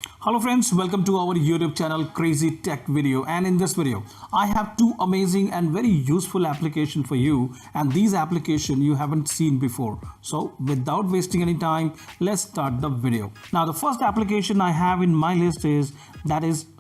Hello friends, welcome to our YouTube channel Crazy Tech Video, and in this video I have two amazing and very useful application for you, and these application you haven't seen before. So without wasting any time, let's start the video. Now the first application I have in my list is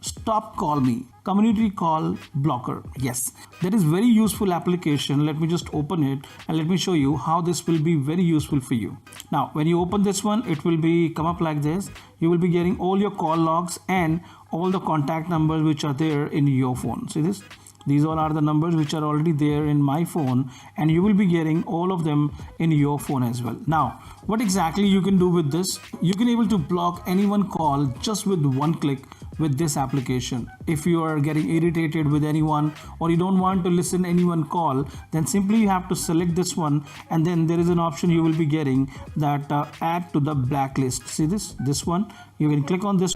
Stop Call Me Community Call Blocker. Yes, that is very useful application. Let me just open it and let me show you how this will be very useful for you. Now when you open this one, it will be come up like this. You will be getting all your call logs and all the contact numbers which are there in your phone. See this? These all are the numbers which are already there in my phone, and you will be getting all of them in your phone as well. Now what exactly you can do with this? You can able to block anyone call just with one click with this application. If you are getting irritated with anyone or you don't want to listen anyone call, then simply you have to select this one, and then there is an option you will be getting that add to the blacklist. See this one, you can click on this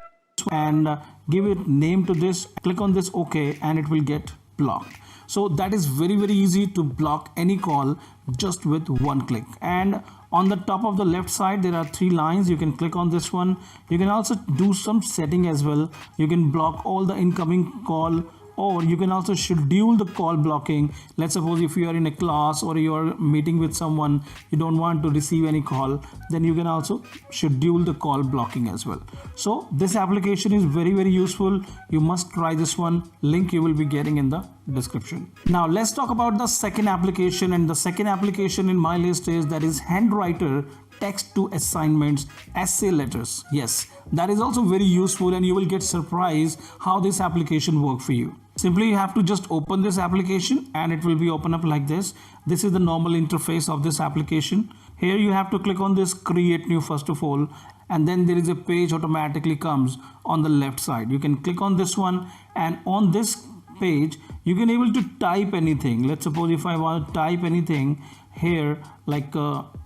and give it name to this, click on this OK, and it will get blocked. So that is very easy to block any call just with one click. And on the top of the left side there are three lines. You can click on this one. You can also do some setting as well. You can block all the incoming call, or you can also schedule the call blocking. Let's suppose if you are in a class or you are meeting with someone, you don't want to receive any call, then you can also schedule the call blocking as well. So this application is very useful. You must try this one. Link you will be getting in the description. Now let's talk about the second application, and the second application in my list is Handwriter text to assignments, essay letters. Yes, that is also very useful, and you will get surprised how this application work for you. Simply you have to just open this application and it will be open up like this. This is the normal interface of this application. Here you have to click on this create new first of all, and then there is a page automatically comes on the left side. You can click on this one, and on this page you can able to type anything. Let's suppose if I want to type anything here, like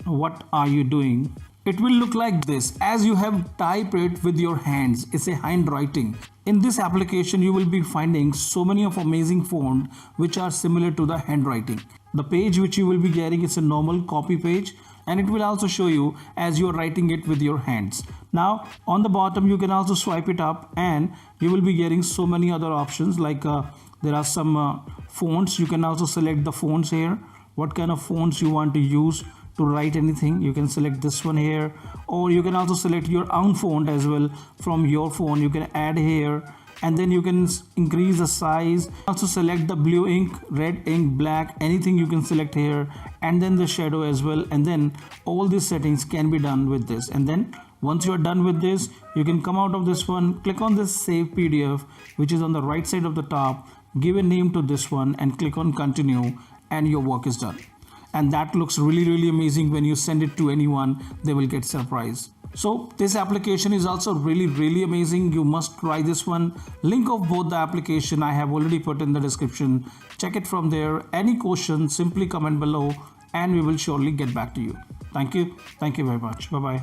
what are you doing, it will look like this as you have typed it with your hands. It's a handwriting. In this application you will be finding so many of amazing font which are similar to the handwriting. The page which you will be getting is a normal copy page, and it will also show you as you are writing it with your hands. Now on the bottom you can also swipe it up and you will be getting so many other options, like there are some fonts. You can also select the fonts here, what kind of fonts you want to use to write anything. You can select this one here, or you can also select your own font as well from your phone. You can add here, and then you can increase the size. Also select the blue ink, red ink, black, anything you can select here, and then the shadow as well. And then all these settings can be done with this. And then once you are done with this, you can come out of this one, click on this save PDF which is on the right side of the top, give a name to this one and click on continue, and your work is done. And that looks really amazing. When you send it to anyone, they will get surprised. So this application is also really amazing. You must try this one. Link of both the application I have already put in the description. Check it from there. Any questions, simply comment below and we will surely get back to you. Thank you very much. Bye bye.